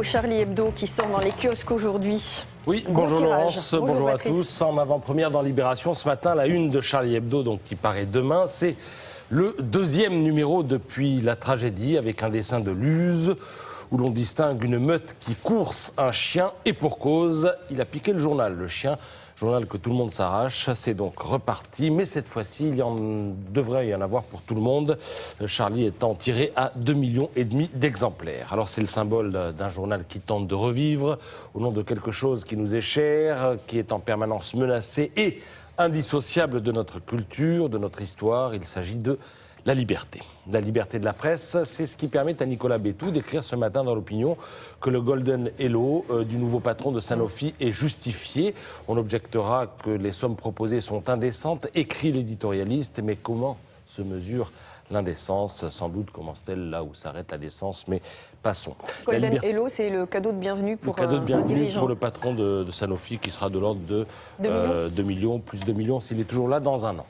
Hello, Charlie Hebdo qui sort dans les kiosques aujourd'hui. Oui, Bon bonjour tirage. Laurence, bonjour à Patrice. tous. En avant-première dans Libération, ce matin, la une de Charlie Hebdo, donc, qui paraît demain, c'est le deuxième numéro depuis la tragédie, avec un dessin de Luz, où l'on distingue une meute qui course un chien, et pour cause, il a piqué le journal, le chien. Journal que tout le monde s'arrache, c'est donc reparti, mais cette fois-ci, devrait y en avoir pour tout le monde. Charlie étant tiré à 2,5 millions d'exemplaires. Alors c'est le symbole d'un journal qui tente de revivre au nom de quelque chose qui nous est cher, qui est en permanence menacé et indissociable de notre culture, de notre histoire. Il s'agit de la liberté. La liberté de la presse, c'est ce qui permet à Nicolas Béthou d'écrire ce matin dans l'opinion que le Golden Hello du nouveau patron de Sanofi est justifié. On objectera que les sommes proposées sont indécentes, écrit l'éditorialiste, mais comment se mesure l'indécence? Sans doute commence-t-elle là où s'arrête la décence, mais passons. Golden Hello, c'est le cadeau de bienvenue pour le cadeau de bienvenue un dirigeant. pour le patron de Sanofi qui sera de l'ordre de 2 millions, plus 2 millions s'il est toujours là dans un an.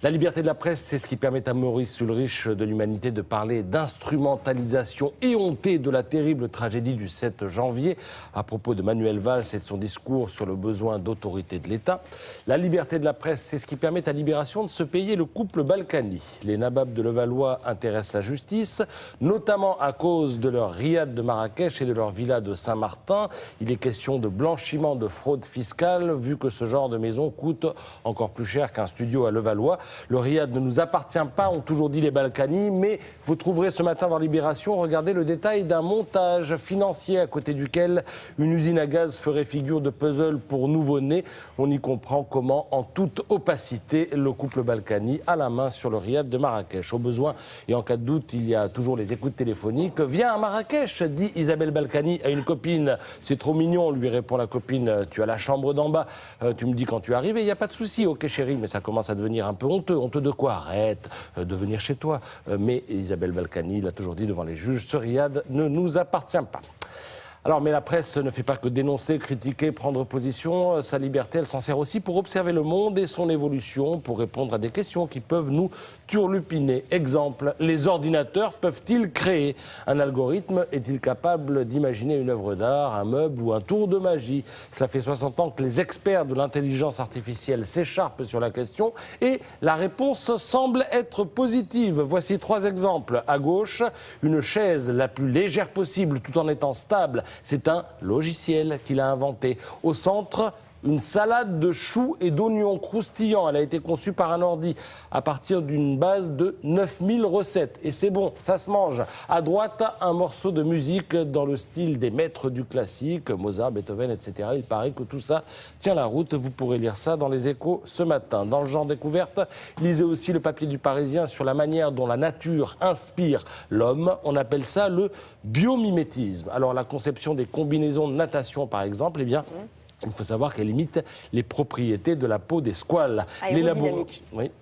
La liberté de la presse, c'est ce qui permet à Maurice Ulrich de l'Humanité de parler d'instrumentalisation éhontée de la terrible tragédie du 7 janvier à propos de Manuel Valls et de son discours sur le besoin d'autorité de l'État. La liberté de la presse, c'est ce qui permet à Libération de se payer le couple Balkany. Les nababs de Levallois intéressent la justice, notamment à cause de leur riad de Marrakech et de leur villa de Saint-Martin. Il est question de blanchiment de fraude fiscale, vu que ce genre de maison coûte encore plus cher qu'un studio à Levallois. Le riad ne nous appartient pas, ont toujours dit les Balkany, mais vous trouverez ce matin dans Libération, regardez le détail d'un montage financier à côté duquel une usine à gaz ferait figure de puzzle pour nouveau-né. On y comprend comment, en toute opacité, le couple Balkany a la main sur le riad de Marrakech. Au besoin, et en cas de doute, il y a toujours les écoutes téléphoniques. « Viens à Marrakech », dit Isabelle Balkany à une copine. « C'est trop mignon », lui répond la copine. « Tu as la chambre d'en bas, tu me dis quand tu arrives et il n'y a pas de souci. Ok chérie, mais ça commence à devenir un peu honteux. Honteux de quoi? Arrête de venir chez toi. » Mais Isabelle Balkany l'a toujours dit devant les juges, ce riad ne nous appartient pas. Alors, mais la presse ne fait pas que dénoncer, critiquer, prendre position. Sa liberté, elle s'en sert aussi pour observer le monde et son évolution, pour répondre à des questions qui peuvent nous turlupiner. Exemple, les ordinateurs peuvent-ils créer? Un algorithme est-il capable d'imaginer une œuvre d'art, un meuble ou un tour de magie? Cela fait 60 ans que les experts de l'intelligence artificielle s'écharpent sur la question et la réponse semble être positive. Voici 3 exemples. À gauche, une chaise la plus légère possible tout en étant stable. C'est un logiciel qu'il a inventé. Au centre, une salade de choux et d'oignons croustillants. Elle a été conçue par un ordi à partir d'une base de 9000 recettes. Et c'est bon, ça se mange. À droite, un morceau de musique dans le style des maîtres du classique, Mozart, Beethoven, etc. Il paraît que tout ça tient la route. Vous pourrez lire ça dans les Échos ce matin. Dans le genre découverte, lisez aussi le papier du Parisien sur la manière dont la nature inspire l'homme. On appelle ça le biomimétisme. Alors la conception des combinaisons de natation, par exemple, eh bien... il faut savoir qu'elle imite les propriétés de la peau des squales.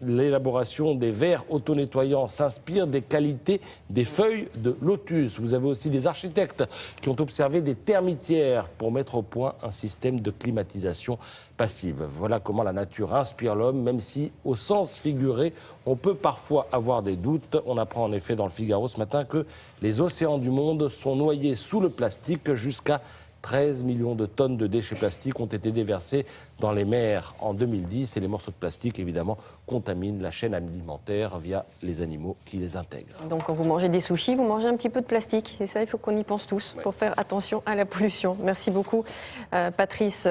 L'élaboration des verres auto-nettoyants s'inspire des qualités des feuilles de lotus. Vous avez aussi des architectes qui ont observé des termitières pour mettre au point un système de climatisation passive. Voilà comment la nature inspire l'homme, même si, au sens figuré, on peut parfois avoir des doutes. On apprend en effet dans le Figaro ce matin que les océans du monde sont noyés sous le plastique. Jusqu'à 13 millions de tonnes de déchets plastiques ont été déversés dans les mers en 2010 et les morceaux de plastique, évidemment, contaminent la chaîne alimentaire via les animaux qui les intègrent. Donc quand vous mangez des sushis, vous mangez un petit peu de plastique. Et ça, il faut qu'on y pense tous pour faire attention à la pollution. Merci beaucoup, Patrice.